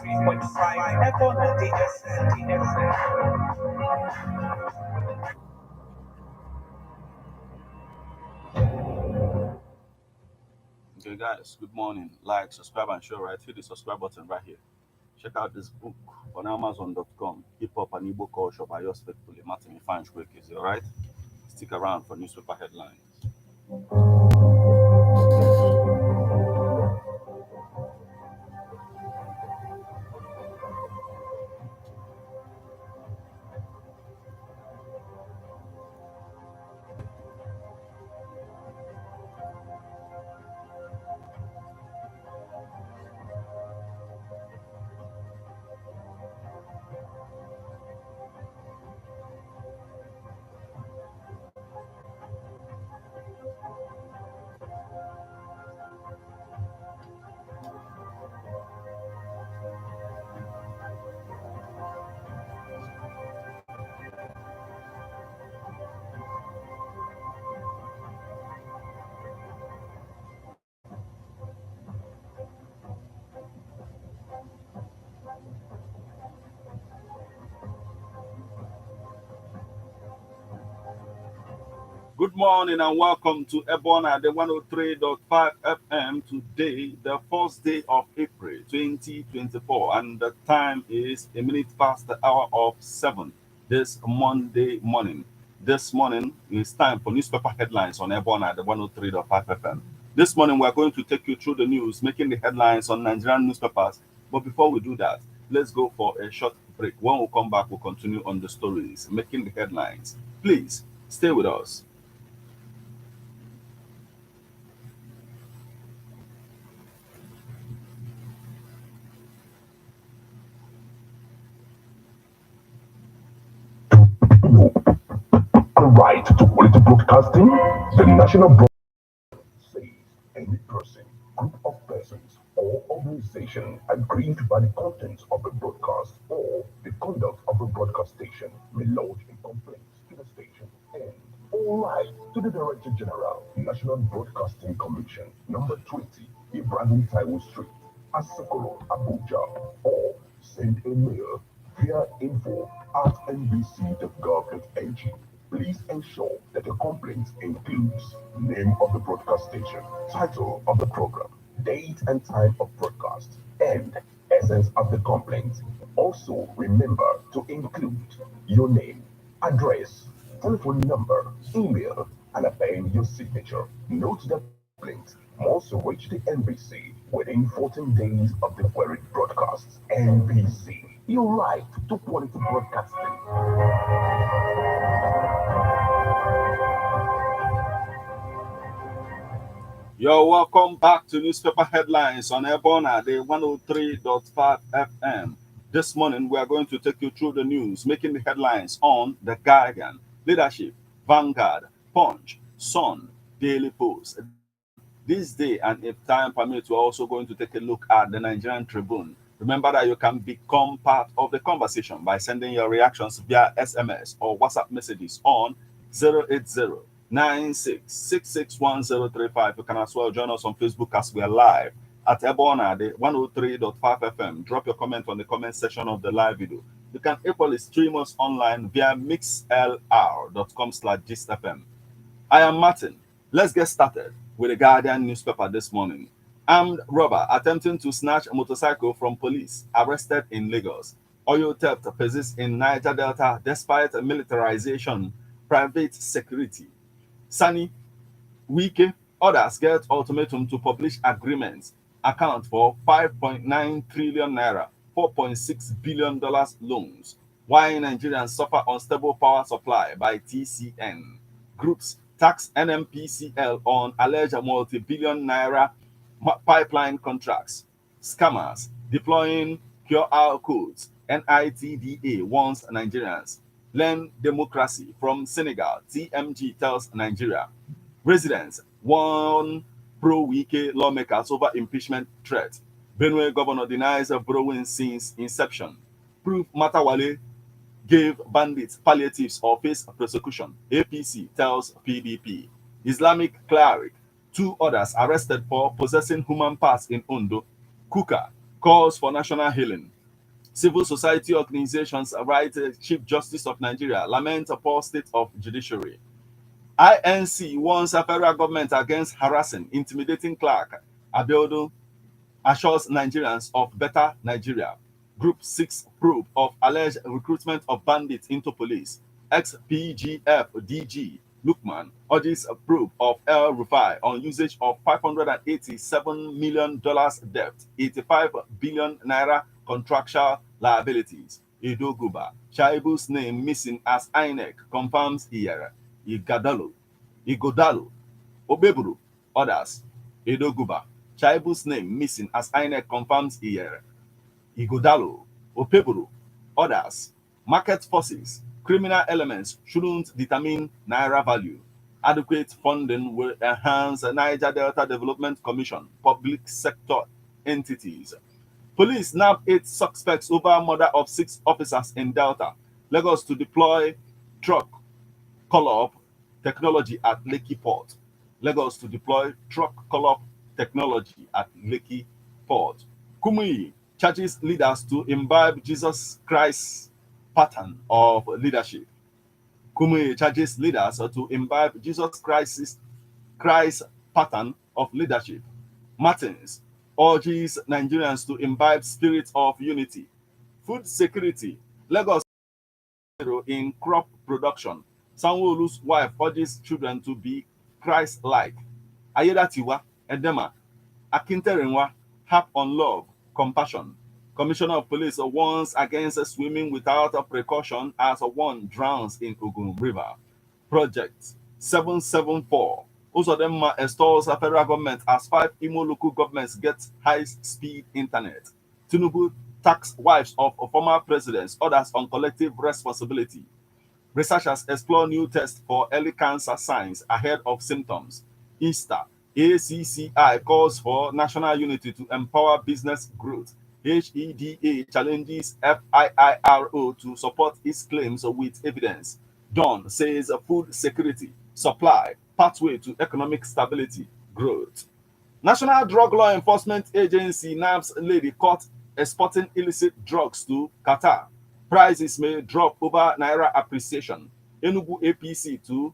93.5 Echo DSN. Okay, guys, good morning. Like, subscribe, and share right. Hit the subscribe button right here. Check out this book on Amazon.com. Hip Hop and Igbo Culture by yours faithfully, Martin Ifanchwekezi. All right? Stick around for newspaper headlines. Good morning and welcome to Ebona, the 103.5 FM. Today, the first day of April 2024, and the time is a minute past the hour of 7 this Monday morning. This morning is time for newspaper headlines on Ebona, the 103.5 FM. This morning, we're going to take you through the news, making the headlines on Nigerian newspapers. But before we do that, let's go for a short break. When we come back, we'll continue on the stories, making the headlines. Please stay with us. Right to quality broadcasting, the National Broadcasting says any person, group of persons, or organization aggrieved by the contents of a broadcast or the conduct of a broadcast station may lodge a complaint to the station and all right to the Director General, National Broadcasting Commission, number 20, Ibrahim Taiwo Street, Asokoro, Abuja, or send a mail via info@nbc.gov.ng. Please ensure that your complaint includes name of the broadcast station, title of the program, date and time of broadcast, and essence of the complaint. Also, remember to include your name, address, telephone number, email, and append your signature. Note that complaint must reach the NBC within 14 days of the queried broadcast. NBC, your right to quality broadcasting. You're welcome back to newspaper headlines on Ebona, the 103.5 FM. This morning, we are going to take you through the news, making the headlines on The Guardian, Leadership, Vanguard, Punch, Sun, Daily Post. This day, and if time permits, we're also going to take a look at the Nigerian Tribune. Remember that you can become part of the conversation by sending your reactions via SMS or WhatsApp messages on 080-96661035. You can as well join us on Facebook as we are live at Ebona, the 103.5 FM. Drop your comment on the comment section of the live video. You can equally stream us online via mixlr.com/gistfm. I am Martin. Let's get started with the Guardian newspaper this morning. Armed robber attempting to snatch a motorcycle from police arrested in Lagos. Oil theft persists in Niger Delta despite militarization, private security. Sani, Wike, others get ultimatum to publish agreements account for 5.9 trillion naira, $4.6 billion loans. Why Nigerians suffer unstable power supply by TCN. Groups tax NMPCL on alleged multi-billion naira pipeline contracts. Scammers deploying QR codes. NITDA warns Nigerians. Learn democracy from Senegal. TMG tells Nigeria. Residents warn pro-Wike lawmakers over impeachment threat. Benue governor denies borrowing since inception. Proof Matawale gave bandits palliatives or face prosecution. APC tells PDP. Islamic cleric, two others arrested for possessing human parts in Ondo. Kuka, calls for national healing. Civil society organizations write Chief Justice of Nigeria lament a poor state of judiciary. INC warns a federal government against harassing, intimidating clerk. Abiodun assures Nigerians of better Nigeria. Group 6 probe of alleged recruitment of bandits into police. Ex-PGF DG Lukman urges a probe of El Rufai on usage of $587 million debt, 85 billion naira contractual liabilities. Edo Guba, Shaibu's name missing as INEC confirms Iyere, Igodalo, Obeburu, others. Edo Guba, Shaibu's name missing as INEC confirms Iyere, Igodalo, Opeburu, others. Market forces, criminal elements shouldn't determine Naira value. Adequate funding will enhance the Niger Delta Development Commission, public sector entities. Police nab 8 suspects over murder of 6 officers in Delta. Lagos to deploy truck call-up technology at Lekki Port. Lagos to deploy truck call-up technology at Lekki Port. Kumuyi charges leaders to imbibe Jesus Christ's pattern of leadership. Kumuyi charges leaders to imbibe Jesus Christ's pattern of leadership. Martins urges Nigerians to imbibe spirit of unity. Food security. Lagos in crop production. Sanwo-Olu's wife urges children to be Christ-like. Ayedatiwa, Edema, Akinterenwa harp on love, compassion. Commissioner of Police warns against swimming without a precaution as one drowns in Ogun River. Project 774. Uzodinma extols the federal government as 5 Imo local governments get high-speed internet. Tinubu tax wives of former presidents, others on collective responsibility. Researchers explore new tests for early cancer signs ahead of symptoms. Easter, ACCI calls for national unity to empower business growth. HEDA challenges FIIRO to support its claims with evidence. Dawn says food security, supply, pathway to economic stability, growth. National Drug Law Enforcement Agency nabs lady caught exporting illicit drugs to Qatar. Prices may drop over Naira appreciation. Enugu APC to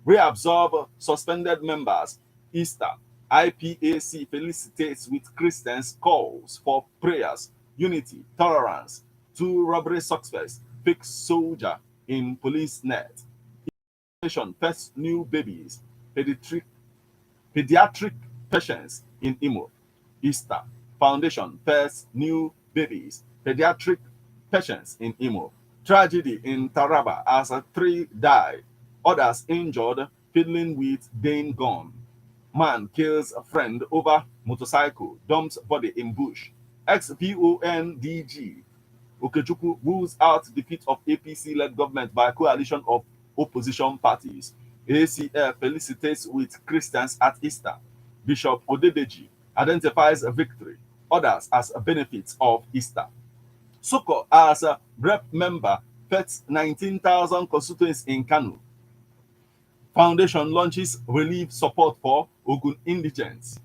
reabsorb suspended members. Easter. IPAC felicitates with Christians, calls for prayers, unity, tolerance. 2 robbery suspects, fake soldier in police net. Nation first new babies, pediatric patients in Imo. Easter. Foundation first new babies, pediatric patients in Imo. Tragedy in Taraba as 3 die, others injured fiddling with Dane gun. Man kills a friend over motorcycle, dumps body in bush. Ex-VON DG Okechukwu rules out defeat of APC-led government by coalition of opposition parties. ACF felicitates with Christians at Easter. Bishop Odedeji identifies a victory, others as a benefit of Easter. Soko as a rep member pets 19,000 constituents in Kano. Foundation launches relief support for Ogun indigents.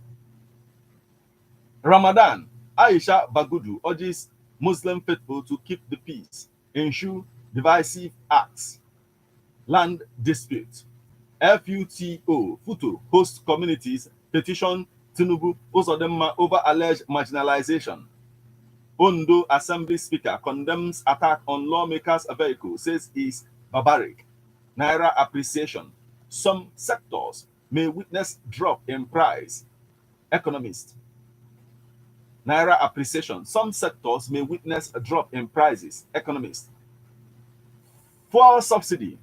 Ramadan, Aisha Bagudu urges Muslim faithful to keep the peace, ensure divisive acts. Land dispute. FUTO host communities petition Tinubu Uzodinma over alleged marginalization. Ondo Assembly Speaker condemns attack on lawmakers' vehicle, says is barbaric. Naira appreciation. Some sectors may witness drop in price. Economist. Naira appreciation. Some sectors may witness a drop in prices. Economist. Fuel subsidy.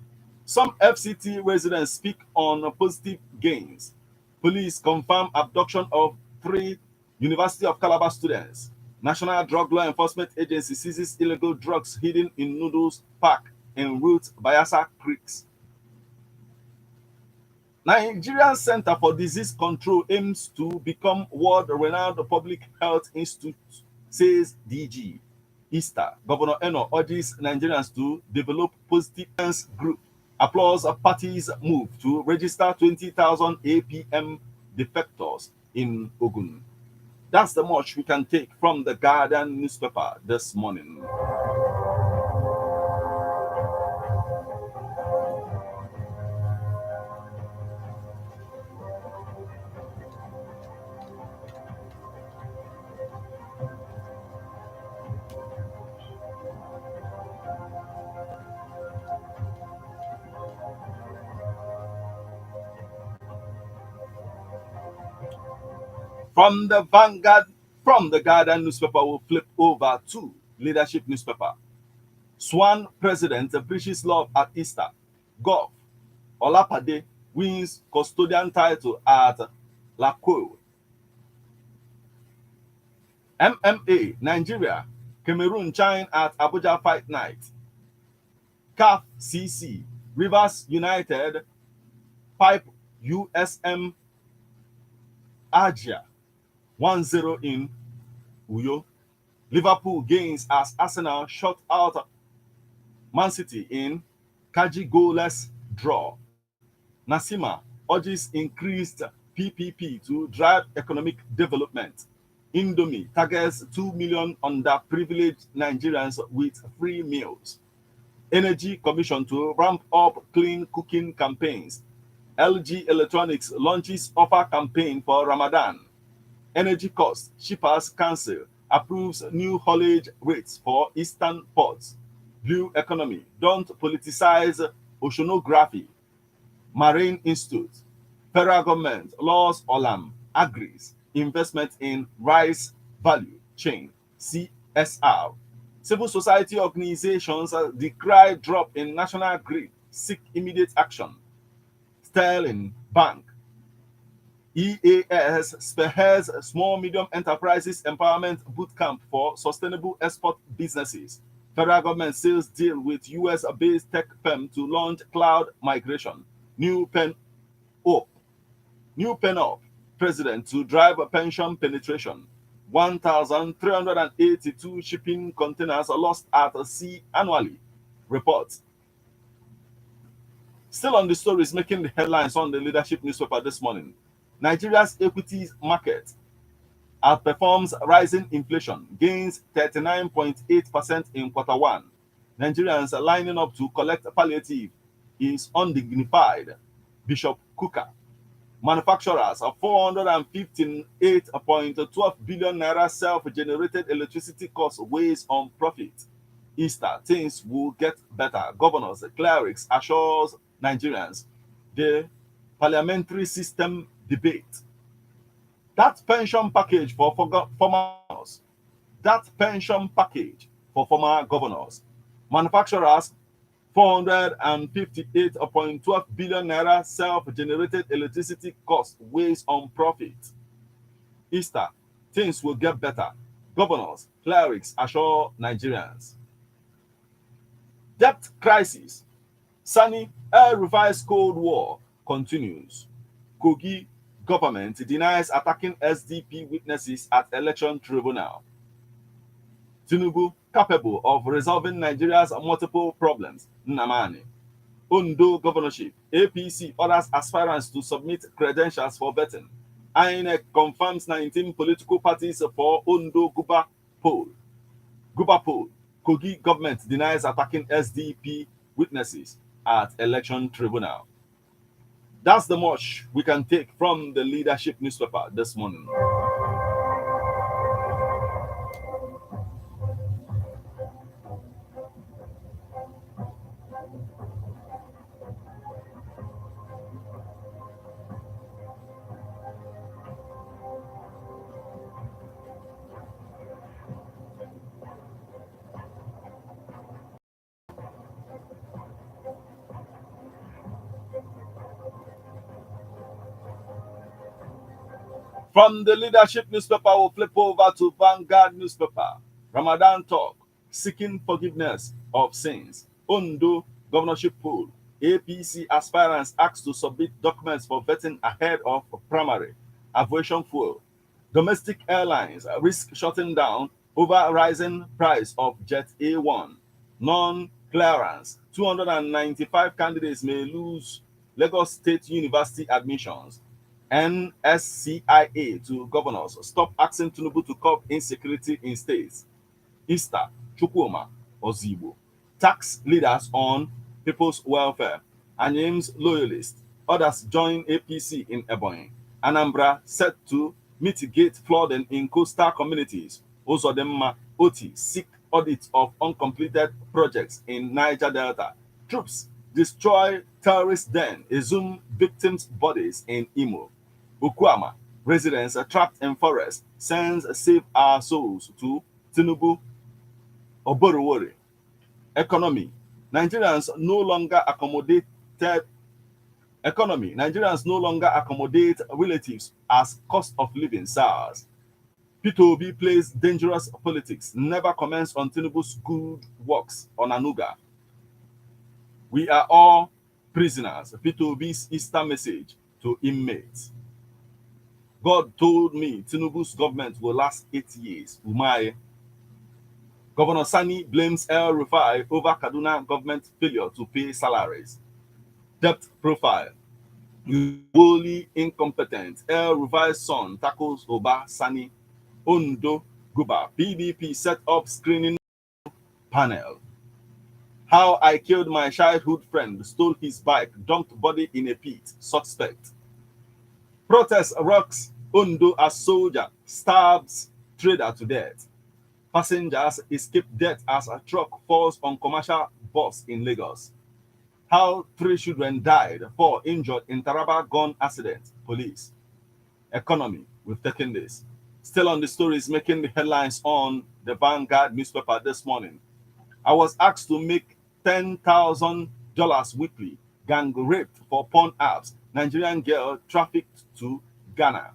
Some FCT residents speak on positive gains. Police confirm abduction of 3 University of Calabar students. National Drug Law Enforcement Agency seizes illegal drugs hidden in Noodles Park en route Bayelsa Creeks. Nigerian Center for Disease Control aims to become world-renowned public health institute, says DG. Easter, Governor Eno urges Nigerians to develop positive health group. Applause a party's move to register 20,000 APM defectors in Ogun. That's the much we can take from the Guardian newspaper this morning. From the Guardian newspaper, we'll flip over to leadership newspaper. Swan president breaches law at Easter. Golf. Olapade wins custodian title at Lakow. MMA Nigeria Cameroon chine at Abuja Fight Night. CAF CC Rivers United pipe USM Agia 1-0 in Uyo. Liverpool gains as Arsenal shut out Man City in Kaji goalless draw. Nasima urges increased PPP to drive economic development. Indomie targets 2 million underprivileged Nigerians with free meals. Energy Commission to ramp up clean cooking campaigns. LG Electronics launches offer campaign for Ramadan. Energy cost, shippers council approves new haulage rates for eastern ports. Blue economy, don't politicize oceanography. Marine Institute, federal government laws Olam agrees investment in rice value chain CSR. Civil society organizations decry drop in national grid, seek immediate action. Sterling Bank, EAS spearheads small medium enterprises empowerment bootcamp for sustainable export businesses. Federal government seals deal with US-based tech firm to launch cloud migration. New pen up, new pen up president to drive pension penetration. 1,382 shipping containers lost at sea annually. Reports. Still on the stories making the headlines on the leadership newspaper this morning. Nigeria's equities market outperforms rising inflation, gains 39.8% in quarter one. Nigerians are lining up to collect palliative is undignified. Bishop Kuka. Manufacturers of 458.12 billion naira self-generated electricity cost weighs on profit. Easter, things will get better. Governors, clerics assures Nigerians. The parliamentary system debate. That pension package for former governors. That pension package for former governors. Manufacturers 458.12 billion naira self-generated electricity cost weighs on profit. Easter, things will get better. Governors, clerics assure Nigerians. Debt crisis. Sani El-Rufai's Cold War continues. Kogi government denies attacking SDP witnesses at election tribunal. Tinubu capable of resolving Nigeria's multiple problems. Nnamani. Ondo governorship. APC orders aspirants to submit credentials for vetting. INEC confirms 19 political parties for Ondo Guba poll. Guba poll. Kogi government denies attacking SDP witnesses at election tribunal. That's the much we can take from the leadership newspaper this morning. From the leadership newspaper, we'll flip over to Vanguard newspaper. Ramadan talk, seeking forgiveness of sins. Ondo governorship poll. APC aspirants asked to submit documents for vetting ahead of primary. Aviation fuel. Domestic airlines risk shutting down over rising price of Jet A1. Non-clearance. 295 candidates may lose Lagos State University admissions. NSCIA to governors, stop asking Tinubu to curb insecurity in states. Easter, Chukwuma, Ozigbo. Tax leaders on people's welfare. Anyim's loyalists. Others join APC in Ebonyi. Anambra set to mitigate flooding in coastal communities. Uzodimma Oti seek audit of uncompleted projects in Niger Delta. Troops destroy terrorist den, exhume victims' bodies in Imo. Ukuama, residents trapped in forest, sends Save Our Souls to Tinubu Oborowori. Economy. Nigerians no longer accommodated Economy. Nigerians no longer accommodate relatives as cost of living SARS. P2B plays dangerous politics, never comments on Tinubu's good works on Anuga. We are all prisoners. P2B's Easter message to inmates. God told me Tinubu's government will last 8 years. Umaye. Governor Sani blames El Rufai over Kaduna government failure to pay salaries. Debt profile. Wholly incompetent. El Rufai's son tackles Oba Sani. Ondo Guba. PDP set up screening panel. How I killed my childhood friend, stole his bike, dumped body in a pit. Suspect. Protest rocks Ondo as soldier stabs trader to death. Passengers escape death as a truck falls on commercial bus in Lagos. How 3 children died, 4 injured in Taraba gun accident. Police. Economy. We've taken this. Still on the stories making the headlines on the Vanguard newspaper this morning. I was asked to make $10,000 weekly. Gang raped for porn apps. Nigerian girl trafficked to Ghana.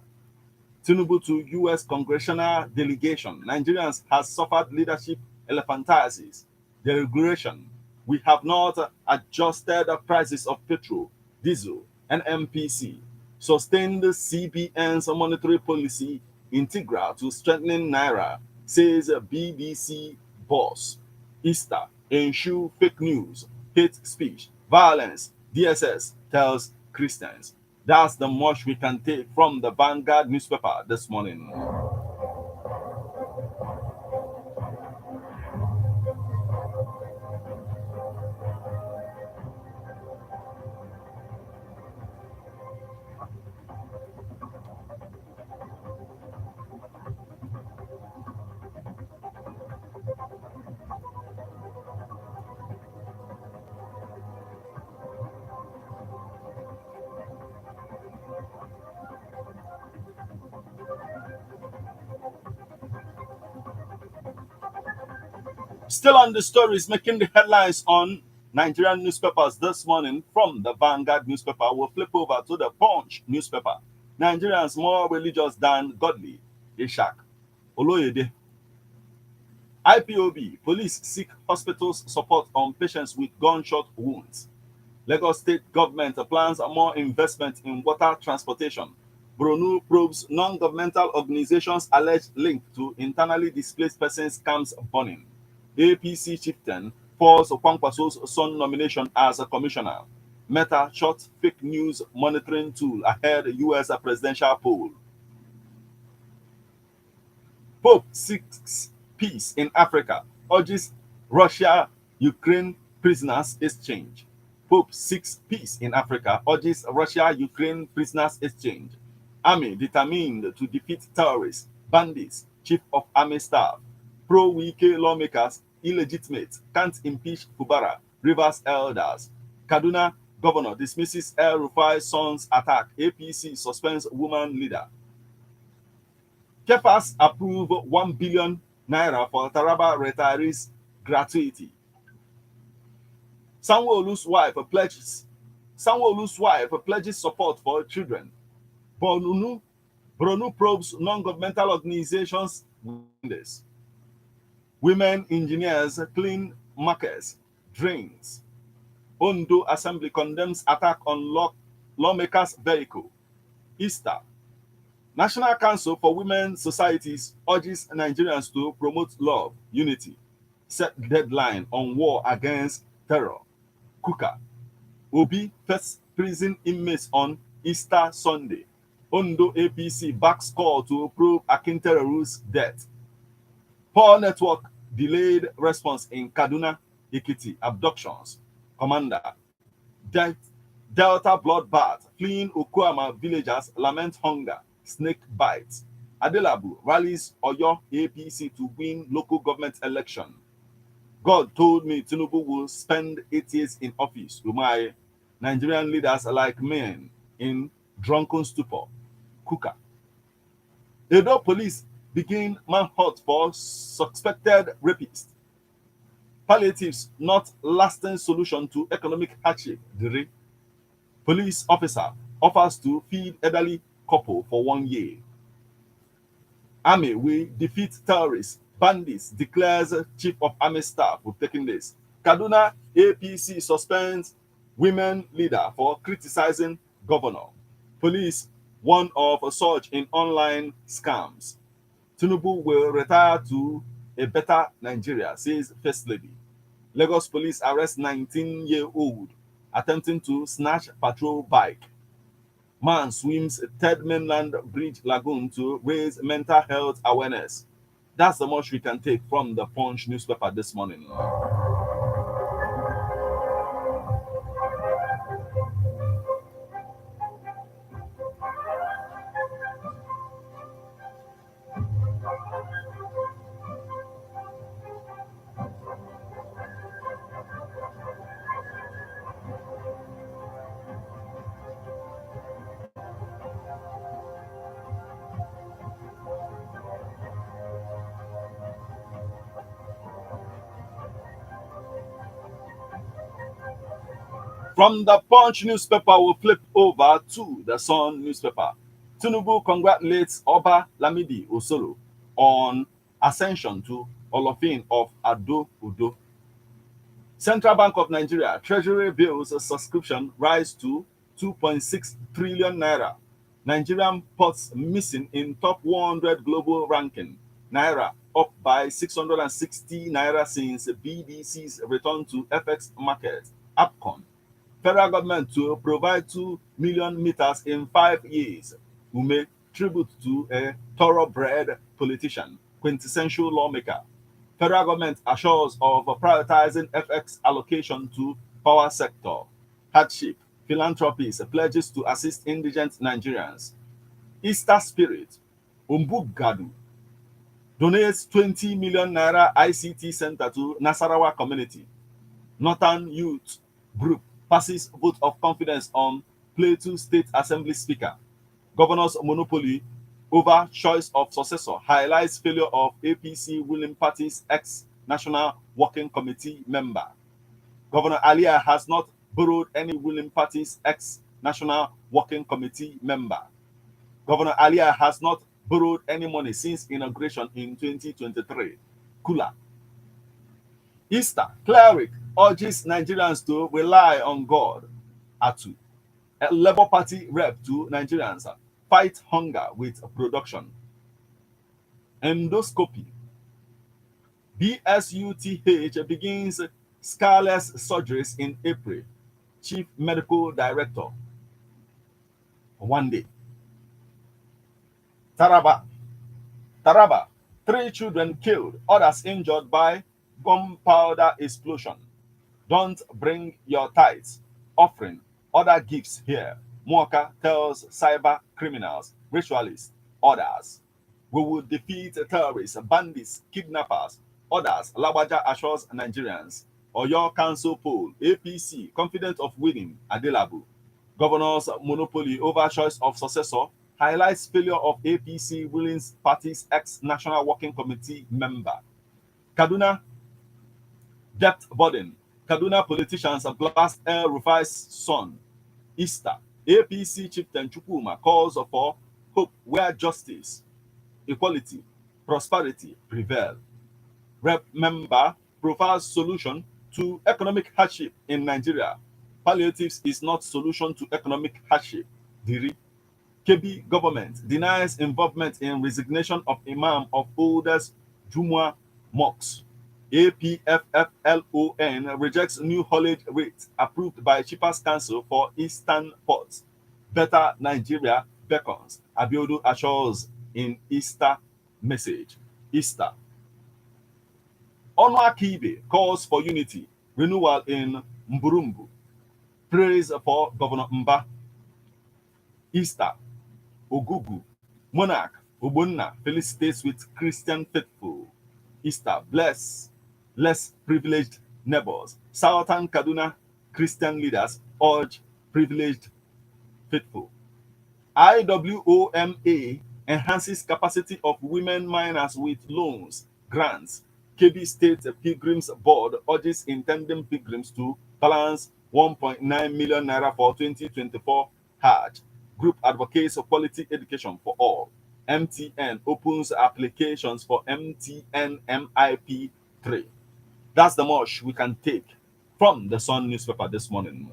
Tinubu to U.S. congressional delegation. Nigerians has suffered leadership elephantiasis. Deregulation. We have not adjusted the prices of petrol, diesel, and MPC. Sustained CBN's monetary policy integral to strengthening Naira, says BBC boss. Easter. Ensure fake news, hate speech, violence. DSS tells Christians. That's the much we can take from the Vanguard newspaper this morning. Still on the stories making the headlines on Nigerian newspapers this morning from the Vanguard newspaper, we'll flip over to the Punch newspaper. Nigerians more religious than godly. Ishak Oloyede. IPOB, police seek hospitals support on patients with gunshot wounds. Lagos state government plans more investment in water transportation. Bronu probes non-governmental organizations alleged link to internally displaced persons camps burning. APC chieftain falls Kwankwaso's son nomination as a commissioner. Meta short fake news monitoring tool ahead U.S. presidential poll. Pope seeks peace in Africa, urges Russia-Ukraine prisoners exchange. Pope seeks peace in Africa, urges Russia-Ukraine prisoners exchange. Army determined to defeat terrorists, bandits, chief of army staff. Pro-Wike lawmakers illegitimate, can't impeach Fubara, Rivers elders. Kaduna governor dismisses El Rufai's son's attack. APC suspends woman leader. Kefas approve 1 billion naira for Taraba retirees gratuity. Sanwo-Olu's wife pledges support for children. Bronu probes non-governmental organizations. This. Women engineers clean markets, drains. Ondo Assembly condemns attack on lawmakers' vehicle. Easter. National Council for Women Societies urges Nigerians to promote love, unity, set deadline on war against terror. Kuka. Obi first prison inmates on Easter Sunday. Ondo APC backs call to probe Akintereru's death. Poor network delayed response in Kaduna, Ekiti abductions. Commander, Delta bloodbath, fleeing Okuama villagers lament hunger, snake bites. Adelabu rallies Oyo APC to win local government election. God told me Tinubu will spend 8 years in office. Umai, Nigerian leaders are like men in drunken stupor. Kuka. Edo police begin manhunt for suspected rapist. Palliatives not lasting solution to economic hardship. Diri. Police officer offers to feed elderly couple for 1 year. Army will defeat terrorists. Bandits declares chief of army staff for taking this. Kaduna APC suspends women leader for criticizing governor. Police warn of a surge in online scams. Tinubu will retire to a better Nigeria, says First Lady. Lagos police arrest 19-year-old attempting to snatch patrol bike. Man swims third mainland bridge lagoon to raise mental health awareness. That's the much we can take from the Punch newspaper this morning. From the Punch newspaper, we'll flip over to the Sun newspaper. Tinubu congratulates Oba Lamidi Osoro on ascension to Olofin of Ado Udo. Central Bank of Nigeria Treasury bills subscription rise to 2.6 trillion naira. Nigerian ports missing in top 100 global ranking. Naira up by 660 naira since BDC's return to FX market. APCON. Federal government to provide 2 million meters in 5 years. Ume tribute to a thoroughbred politician, quintessential lawmaker. Federal government assures of prioritizing FX allocation to power sector. Hardship, philanthropies pledges to assist indigent Nigerians. Easter spirit, Umbugadu donates 20 million naira ICT center to Nasarawa community. Northern Youth Group passes vote of confidence on Plateau State Assembly Speaker. Governor's monopoly over choice of successor highlights failure of APC ruling party's ex-National Working Committee member. Governor Alia has not borrowed any ruling party's ex-National Working Committee member. Governor Alia has not borrowed any money since inauguration in 2023. Kula. Easter cleric urges Nigerians to rely on God. Atu. A Labour Party rep to Nigerians fight hunger with production. Endoscopy. BSUTH begins scarless surgeries in April. Chief Medical Director. One day. Taraba. 3 children killed, others injured by gunpowder explosion. Don't bring your tithes, offering, other gifts here. Muoka tells cyber criminals, ritualists, others. We will defeat terrorists, bandits, kidnappers, others. Labaja assures Nigerians. Oyo Council poll, APC, confident of winning, Adelabu. Governor's monopoly over choice of successor highlights failure of APC ruling party's ex-National Working Committee member. Kaduna, debt burden. Kaduna politicians blast El Rufai's son. Easter. APC chieftain Chukuma calls for hope where justice, equality, prosperity prevail. Rep member profiles solution to economic hardship in Nigeria. Palliatives is not solution to economic hardship. Diri. KB government denies involvement in resignation of Imam of oldest Jumwa mosques. APFFLON rejects new haulage rate approved by Chiefers Council for Eastern ports. Better Nigeria beckons. Abiodu assures in Easter message. Easter. Onwa Kibe calls for unity, renewal in Mburumbu. Praise for Governor Mba. Easter. Ogugu. Monarch. Obunna felicitates with Christian faithful. Easter. Bless less privileged neighbors. Southern Kaduna Christian leaders urge privileged faithful. IWOMA enhances capacity of women miners with loans, grants. KB State Pilgrims Board urges intending pilgrims to balance 1.9 million naira for 2024 Hajj. Group advocates for quality education for all. MTN opens applications for MTN MIP 3. That's the much we can take from the Sun newspaper this morning.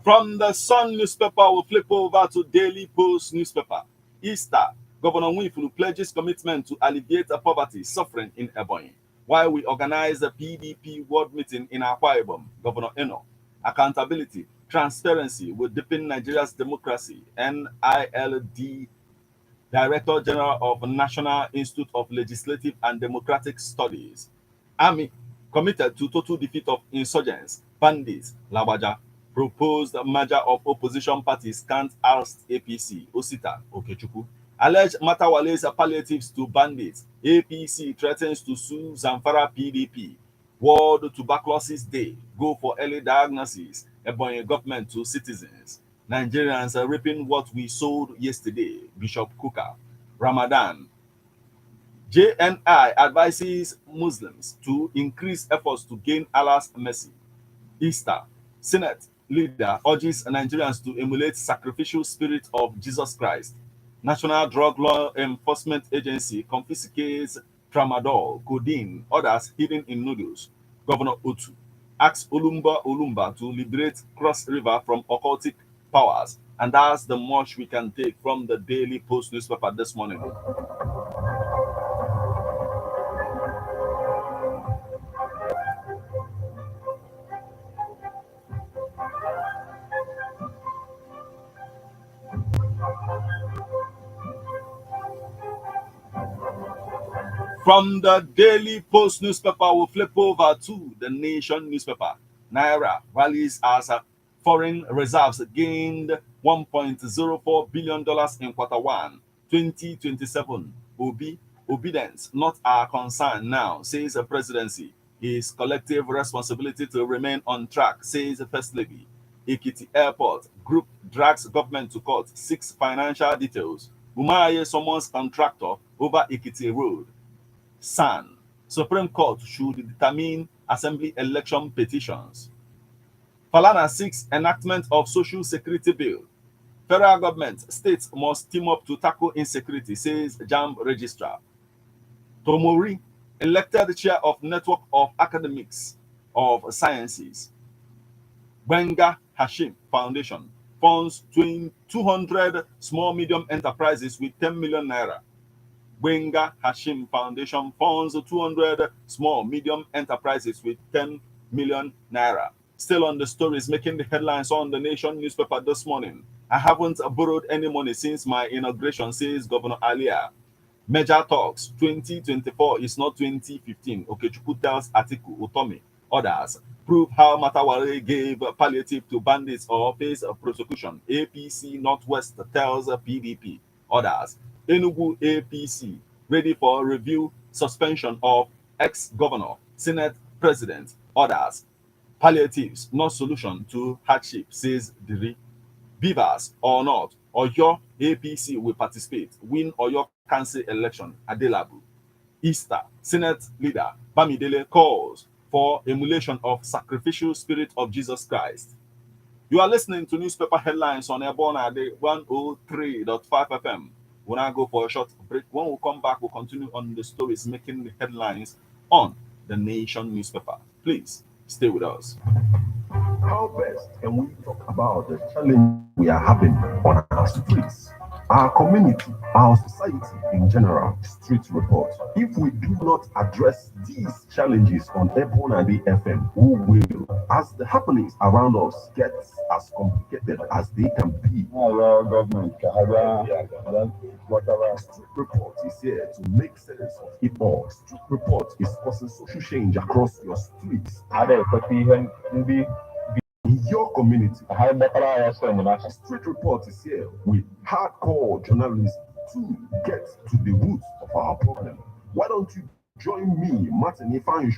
From the Sun newspaper, we'll flip over to Daily Post newspaper. Easter, Governor Nwifulu pledges commitment to alleviate the poverty suffering in Ebonyi. While we organize the PDP World Meeting in Akwa Ibom, Governor Eno, accountability, transparency will deepen Nigeria's democracy. NILD Director General of National Institute of Legislative and Democratic Studies. Army committed to total defeat of insurgents, bandits, Labaja. Proposed merger of opposition parties can't oust APC, Osita, Okechukwu. Alleged Matawale's palliatives to bandits. APC threatens to sue Zamfara PDP. World Tuberculosis Day. Go for early diagnosis. Ebonyi government to citizens. Nigerians are reaping what we sowed yesterday. Bishop Kuka. Ramadan. JNI advises Muslims to increase efforts to gain Allah's mercy. Easter. Senate leader urges Nigerians to emulate sacrificial spirit of Jesus Christ. National Drug Law Enforcement Agency confiscates tramadol, codeine, others hidden in noodles. Governor Otu asks Olumba to liberate Cross River from occultic powers. And that's the much we can take from the Daily Post newspaper this morning. From the Daily Post newspaper, we'll flip over to the Nation newspaper. Naira rallies as foreign reserves gained $1.04 billion in Q1 2027. Obedience, not our concern now, says the presidency. His collective responsibility to remain on track, says the First Lady. Ekiti Airport Group drags government to court, seeks financial details. Umaye summons contractor over Ekiti Road. SAN, Supreme Court should determine assembly election petitions. Falana seeks enactment of social security bill. Federal government, states must team up to tackle insecurity, says JAMB registrar. Tomori, elected chair of Network of Academics of Sciences. Benga Hashim Foundation funds 200 small medium enterprises with 10 million naira. Benga Hashim Foundation funds 200 small medium enterprises with 10 million naira. Still on the stories making the headlines on the Nation newspaper this morning. I haven't borrowed any money since my inauguration, says Governor Alia. Major talks 2024 is not 2015. Okechukwu tells Atiku Utomi. Others prove how Matawale gave palliative to bandits or face prosecution. APC Northwest tells PDP. Others, Enugu APC ready for review suspension of ex-governor, Senate president. Others, palliatives not solution to hardship, says Diri. Beavers or not, Oyo APC will participate, win Oyo Council election, Adelabu. Easter, Senate leader Bamidele calls for emulation of sacrificial spirit of Jesus Christ. You are listening to newspaper headlines on Airborne at 103.5 FM. We'll now go for a short break. When we come back, we'll continue on the stories making the headlines on the Nation newspaper. Please stay with us. How best can we talk about the challenge we are having on our streets, our community, our society in general? Street report. If we do not address these challenges on Ebonade FM, who will, as the happenings around us get as complicated as they can be? Government, whatever. Street report is here to make sense of it all. Street report is causing social change across your streets in your community. Street report is here with hardcore journalism to get to the root of our problem. Why don't you join me, Martin Ifan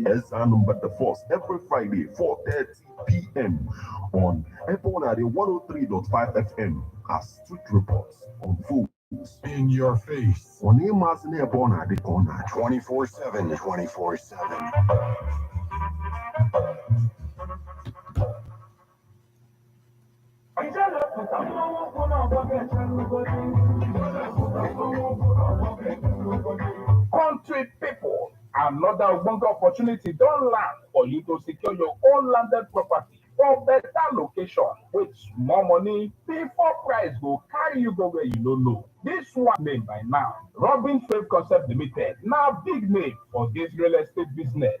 as number the force every Friday, 4:30 p.m. on Ebonade 103.5 FM as Street Reports unfolds in your face on Emazine Ebonade corner 24/7, 24/7. Country people, another wonderful opportunity don't land for you to secure your own landed property for better location with small money before price go carry you go where you don't know. This one name by now, Robin Fave Concept Limited, now big name for this real estate business.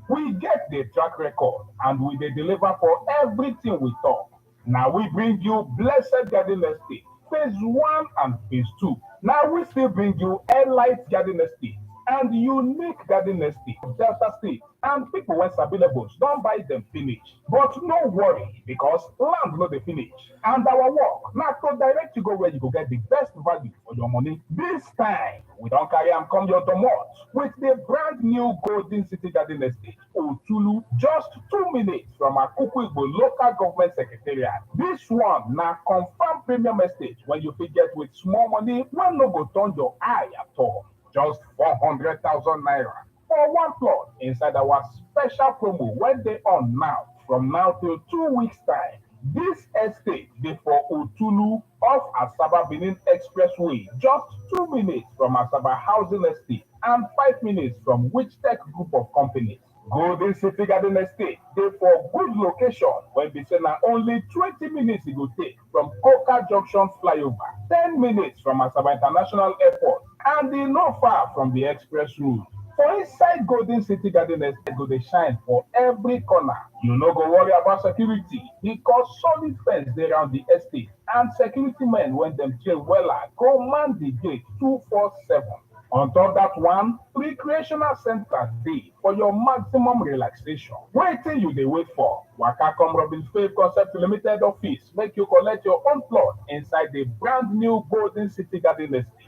We get the track record and we dey deliver for everything we talk. Now we bring you Blessed Garden Estate, phase 1 and phase 2. Now we still bring you Airlight Garden Estate and Unique Garden Estate, Delta State, and people when available don't buy them finish. But no worry, because land no dey finish. And our work now to direct you go where you go get the best value for your money. This time, we don't carry and come your domot with the brand new Golden City Garden Estate, Otulu, just 2 minutes from Akuku Igbo local government secretariat. This one now confirm premium estate when you fit get with small money when no go turn your eye at all. Just 400,000 naira for one plot inside our special promo when they on now from now till 2 weeks time. This estate dey for Otulu off Asaba Benin Expressway, just 2 minutes from Asaba Housing Estate and 5 minutes from Wichtech Group of Companies. Golden City Garden Estate dey for good location when be say na only 20 minutes e go take from Coca Junction flyover, 10 minutes from Asaba International Airport, and e no far from the express route. For inside Golden City Garden Estate go dey shine for every corner. You no go worry about security because solid fence dey around the estate and security men when dem train wella go man the gate 247. On top that one, recreational center dey for your maximum relaxation. Wetin you dey wait for? Waka come Robin Fave Concept Limited office make you collect your own plot inside the brand new Golden City Garden Estate.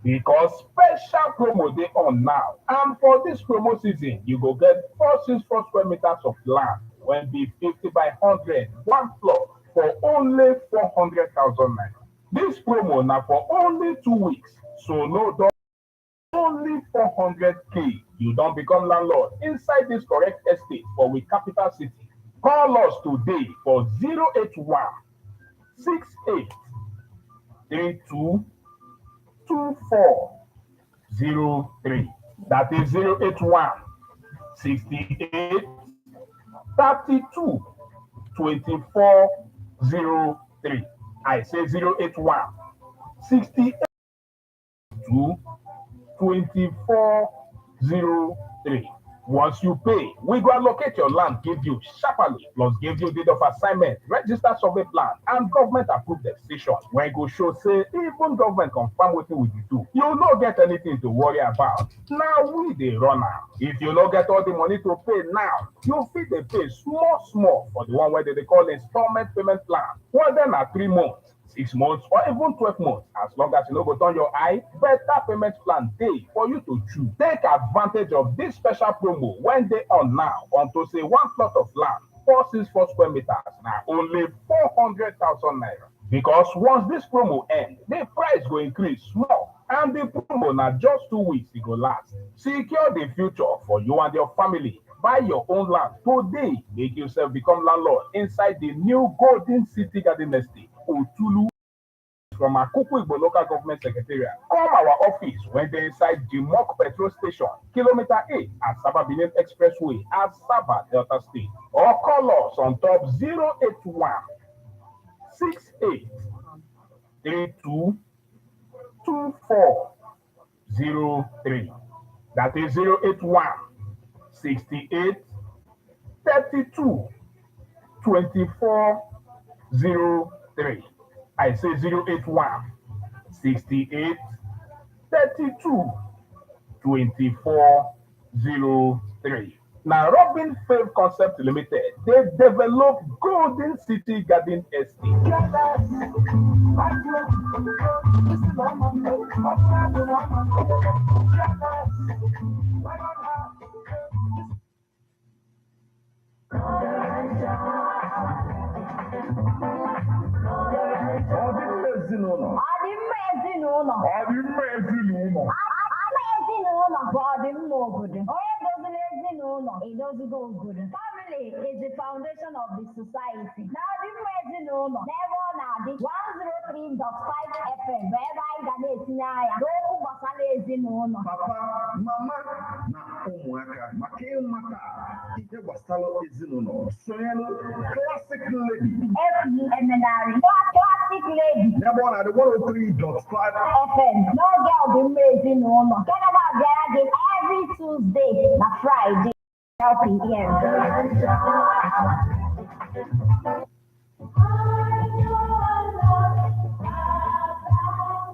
Because special promo dey on now, and for this promo season, you go get 464 square meters of land when be 50 by 100 one plot for only 400,000 naira. This promo na for only 2 weeks, so no don only 400k. You don't become landlord inside this correct estate for we capital city. Call us today for 081 68 32 2403. That is 081 68 32 2403. I say 081 68 2403. Once you pay, we go allocate your land, give you sharply, plus give you deed of assignment, register survey plan, and government approved decision. When go show say even government confirm wetin we dey do, you no get anything to worry about. Now we dey run am. If you no get all the money to pay now, you fit dey pay small small for the one wey dey call installment payment plan. Whether na 3 months, 6 months, or even 12 months, as long as you no go turn your eye, better payment plan dey for you to choose. Take advantage of this special promo when they on now unto say one plot of land 464 square meters na only 400,000 naira. Because once this promo end, the price go increase small, and the promo na just 2 weeks e go last. Secure the future for you and your family Buy your own land today. Make yourself become landlord inside the new Golden City Garden Estate, Otulu, from Akuku Igbo Local Government Secretariat. Come our office when they inside Jimok Petrol Station, Kilometer 8, Asaba Benin Expressway, Asaba, Delta State. Or call us on top 081 68 32 2403. That is 081 68 32 2403. I say 081 68 32 2403. Now, Robin Fave Concept Limited, they develop Golden City Garden Estate. Ọdịmma obodo. Onye doziri ezinụlọ edozigo obodo. Family is the foundation of the society. Na ọdịmma ezinụlọ n'ebe ọ na-adị 103.5 FM bụ ebe anyị ga na-etinye anya n'okwu gbasara ezinụlọ. Papa, mama na ụmụaka maka ịmata ihe gbasara ezinụlọ sonyelu Classic Lady. Efu emenarị Classic Lady. N'ebe ọ na-adị 103.5 FM n'oge ọdịmma ezinụlọ. Canada bịara gị every Tuesday na Friday. Helping here.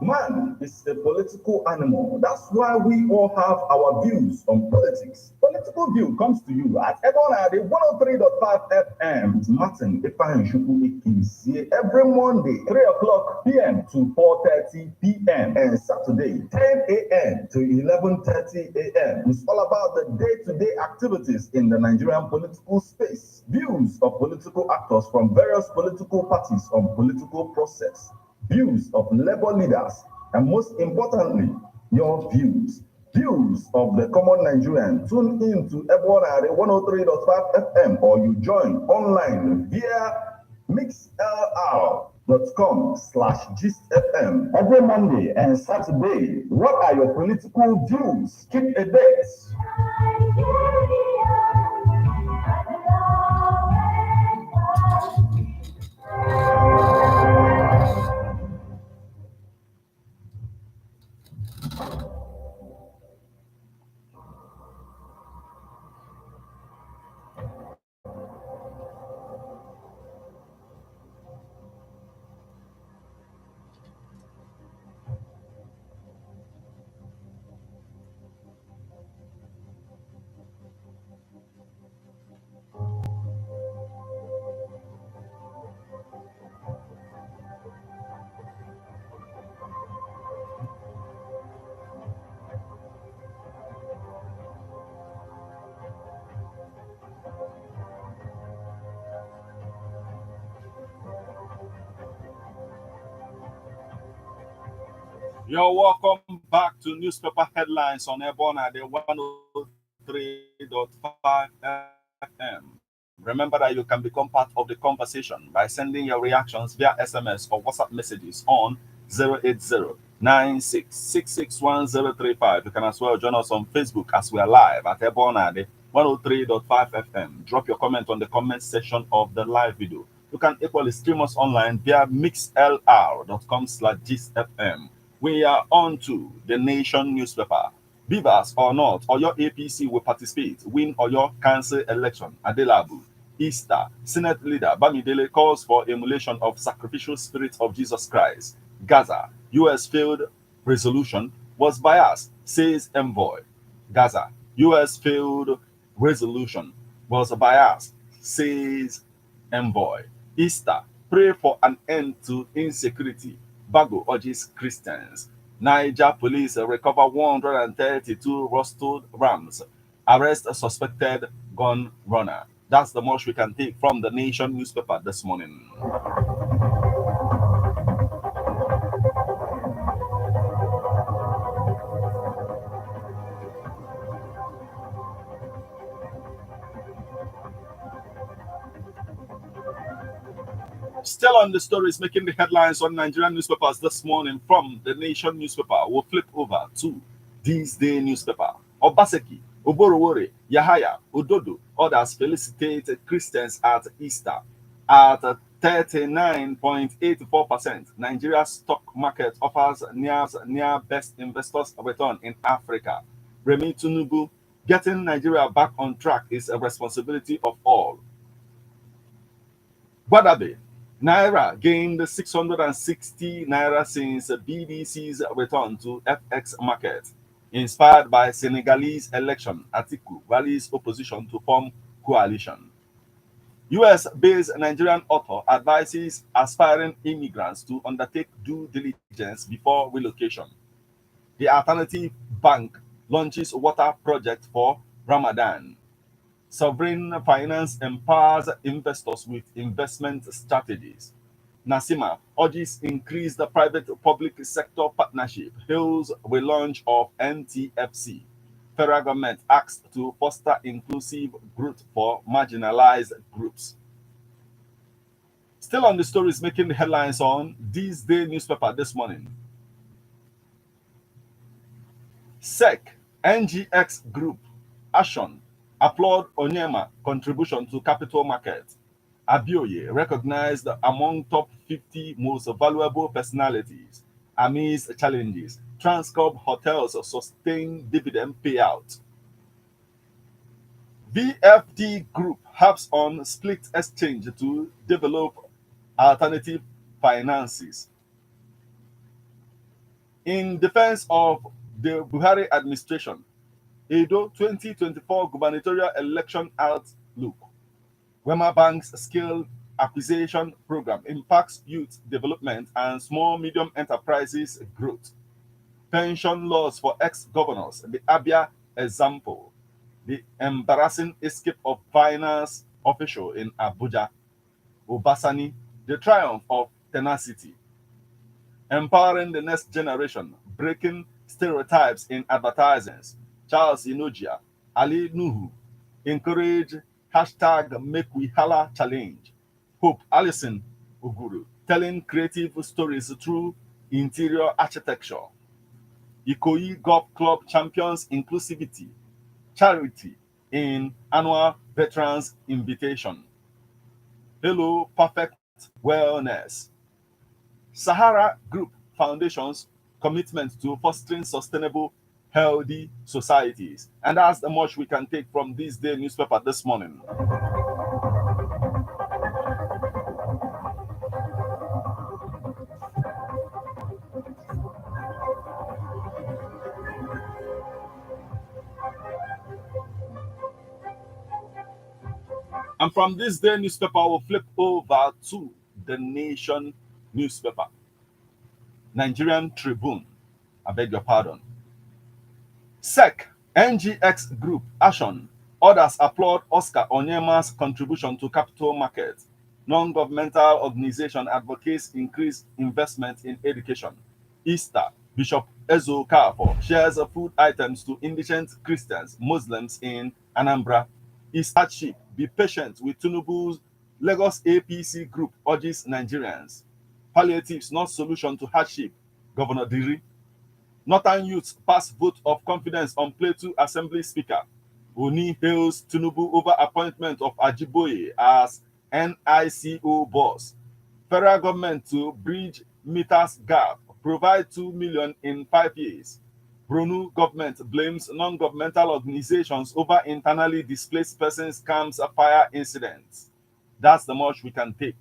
Man is a political animal. That's why we all have our views on politics. Political View comes to you at Ebonade 103.5 FM. It's Martin Ifeanyi Ikinsie every Monday, 3 o'clock p.m. to 4:30 p.m. and Saturday, 10 a.m. to 11:30 a.m. It's all about the day-to-day activities in the Nigerian political space. Views of political actors from various political parties on political process. Views of labor leaders, and most importantly, your views. Views of the common Nigerian. Tune in to Ebonade 103.5 FM or you join online via mixlr.com/gistfm every Monday and Saturday. What are your political views? Keep a date. You're welcome back to Newspaper Headlines on Ebonade 103.5 FM. Remember that you can become part of the conversation by sending your reactions via SMS or WhatsApp messages on 080-96661035. You can as well join us on Facebook as we are live at Ebonade 103.5 FM. Drop your comment on the comment section of the live video. You can equally stream us online via mixlr.com/gistfm. We are on to the Nation newspaper. Beavers or not, or your APC will participate, win or your council election. Adelabu. Easter. Senate leader Bamidele calls for emulation of sacrificial spirit of Jesus Christ. Gaza. US failed resolution was biased, says envoy. Gaza. US failed resolution was biased, says envoy. Easter. Pray for an end to insecurity. Bago urges Christians. Niger police recover 132 rusted rams. Arrest a suspected gun runner. That's the most we can take from the Nation newspaper this morning. Still on the stories making the headlines on Nigerian newspapers this morning from the Nation newspaper, we'll flip over to This Day newspaper. Obaseki, Oborowore, Yahaya, Ododo, others felicitate Christians at Easter at 39.84%. Nigeria's stock market offers near best investors return in Africa. Remi Tinubu, getting Nigeria back on track is a responsibility of all. Guadabe, Naira gained 660 Naira since BDC's return to FX market. Inspired by Senegalese election, Atiku rallies opposition to form coalition. US-based Nigerian author advises aspiring immigrants to undertake due diligence before relocation. The Alternative Bank launches water project for Ramadan. Sovereign finance empowers investors with investment strategies. Nasima urges increased private-public sector partnership, hails relaunch of NTFC. Federal government asked to foster inclusive growth for marginalized groups. Still on the stories making the headlines on This Day newspaper this morning. SEC, NGX Group, Ashon, applaud Onyema contribution to capital market. Abioye recognized among top 50 most valuable personalities amidst challenges. Transcorp Hotels sustain dividend payout. VFD Group helps on split exchange to develop alternative finances. In defense of the Buhari administration, Edo 2024 gubernatorial election outlook. Wema Bank's skill acquisition program impacts youth development and small medium enterprises growth. Pension laws for ex-governors, the Abia example. The embarrassing escape of finance official in Abuja. Obasani, the triumph of tenacity. Empowering the next generation, breaking stereotypes in advertisements. Charles Inojia, Ali Nuhu, encourage hashtag Make We Hala Challenge. Hope Allison Uguru, telling creative stories through interior architecture. Ikoyi Golf Club champions inclusivity, charity in annual Veterans Invitation. Hello Perfect Wellness. Sahara Group Foundation's commitment to fostering sustainable, healthy societies. And that's the much we can take from This Day newspaper this morning. And from This Day newspaper, we'll flip over to the Nation newspaper. Nigerian Tribune, I beg your pardon. SEC, NGX Group, Ashon, others applaud Oscar Onyema's contribution to capital market. Non-governmental organization advocates increased investment in education. Easter, Bishop Ezo Kafo shares food items to indigent Christians, Muslims in Anambra. Is hardship, be patient with Tinubu's Lagos APC group urges Nigerians. Palliatives, not solution to hardship, Governor Diri. Northern youths pass vote of confidence on Plateau Assembly Speaker. Oni hails Tinubu over appointment of Ajiboye as NICO boss. Federal government to bridge meters gap, provide 2 million in 5 years. Brunu government blames non-governmental organizations over internally displaced persons camps fire incidents. That's the much we can take.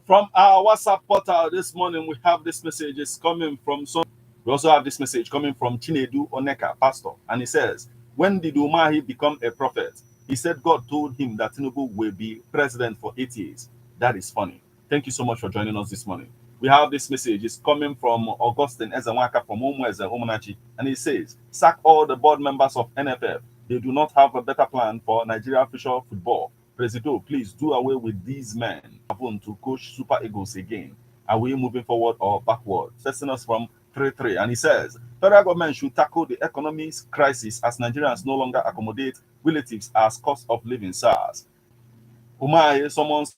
From our WhatsApp portal this morning, we have this messages coming from some. We also have this message coming from Chinedu Oneka, pastor, and he says, When did Umahi become a prophet? He said God told him that Tinubu will be president for 8 years. That is funny. Thank you so much for joining us this morning. We have this message. It's coming from Augustine Ezewaka from Umweze Umunachi, and he says, sack all the board members of NFF. They do not have a better plan for Nigeria official football. Presido, please do away with these men to coach Super Eagles again. Are we moving forward or backward? Testing us from 3-3. And he says, federal government should tackle the economic crisis as Nigerians no longer accommodate relatives as cost of living SARS. Umai, someone's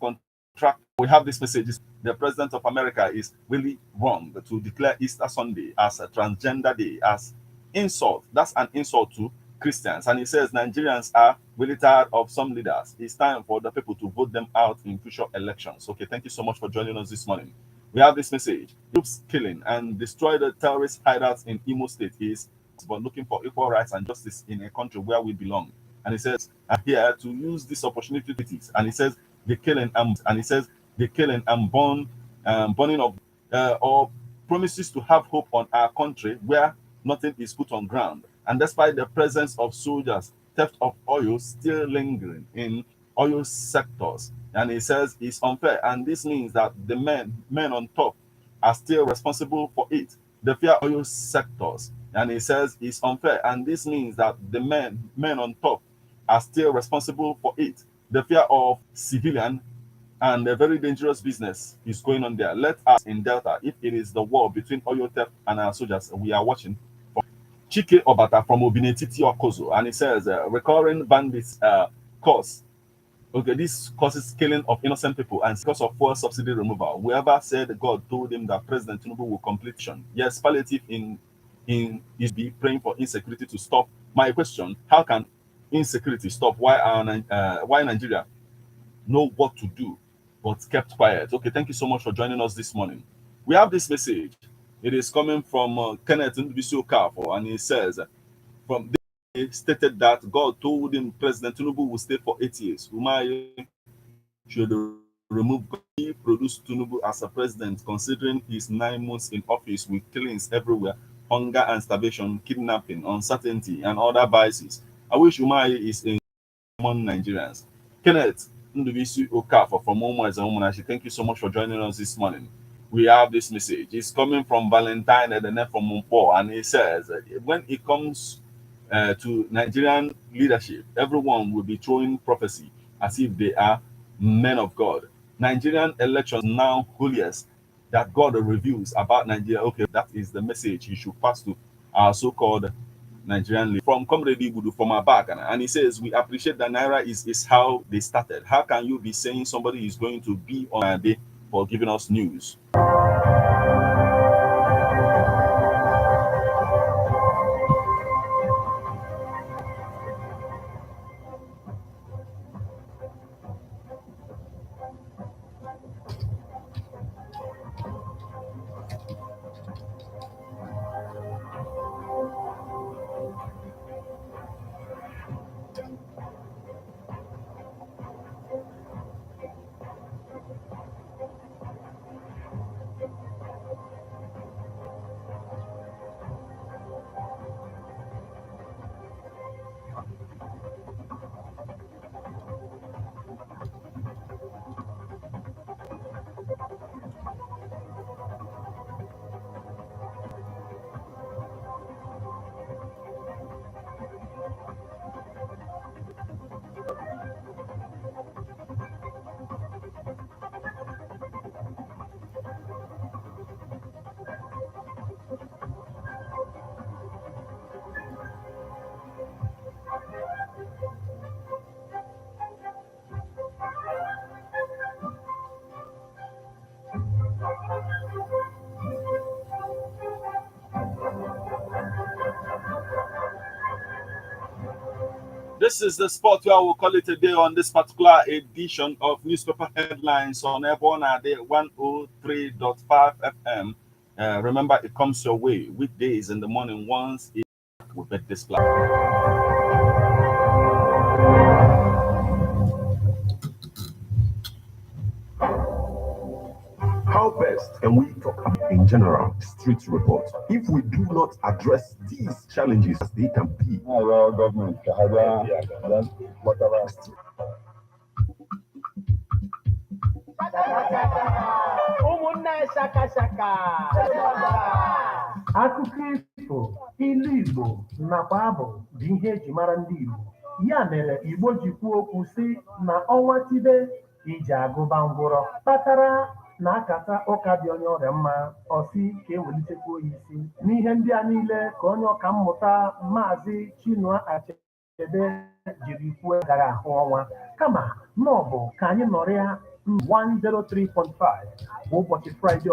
contract. We have this message. The president of America is really wrong to declare Easter Sunday as a transgender day, as insult. That's an insult to Christians. And he says Nigerians are really tired of some leaders. It's time for the people to vote them out in future elections. Okay, thank you so much for joining us this morning. We have this message. Groups killing and destroy the terrorist hideouts in Imo State is but looking for equal rights and justice in a country where we belong. And he says, I'm here to use this opportunity. And he says, the killing and burning of or promises to have hope on our country where nothing is put on ground. And despite the presence of soldiers, theft of oil still lingering in oil sectors. And he says it's unfair. And this means that the men on top are still responsible for it. The fear oil sectors. And he says it's unfair. And this means that the men on top are still responsible for it. The fear of civilian and a very dangerous business is going on there. Let us in Delta, if it is the war between oil theft and our soldiers, we are watching. Chike Obata from Obinetiti Okozo, and he says recurring bandits cause. Okay, this causes killing of innocent people and because of fuel subsidy removal. Whoever said God told him that President Tinubu will completion. Yes, palliative in is be praying for insecurity to stop. My question: how can insecurity stop? Why Nigeria know what to do but kept quiet? Okay, thank you so much for joining us this morning. We have this message. It is coming from Kenneth Ndubiso Kafo, and he says, from they stated that God told him President Tinubu will stay for 8 years. Umahi should remove God. He produced Tinubu as a president, considering his 9 months in office with killings everywhere, hunger and starvation, kidnapping, uncertainty, and other vices. I wish Umahi is among Nigerians. Kenneth Ndubisu Okafor from Umweze Umunachi, thank you so much for joining us this morning. We have this message. It's coming from Valentine Edene from Mumpo, and he says, when it comes to Nigerian leadership, everyone will be throwing prophecy as if they are men of God. Nigerian elections now holiest that God reveals about Nigeria. Okay, that is the message he should pass to our so-called Nigerian leader. From Comrade Ibudu from Abagana, and he says, we appreciate that Naira is how they started. How can you be saying somebody is going to be on a day for giving us news? This is the spot where we'll call it a day on this particular edition of Newspaper Headlines on Ebona Day 103.5 FM. Remember, it comes your way weekdays in the morning once it will bet this flag. How best protest? Can we talk about in general street report? If we do not address these challenges as they can be, our government, whatever. Ụmụnne shakashaka akụkọ ifo ilu Igbo nakwa abụ bụ ihe eji mara ndị Igbo. Ya mere Igbo ji kwuo okwu sị na ọnwa tibe iji agụba ngwụrọ kpatara na akata ụka dị onye ọrịa mma ọsị ka ewelitekwuo ya isi. N'ihe ndị a niile ka onye ọka mmụta Maazị Chinua Achebe jiri kwuo agaghị ahụ ọnwa kama na ọ bụ ka anyị nọrọ ya 103.5 kwa ụbọchị Fraịde.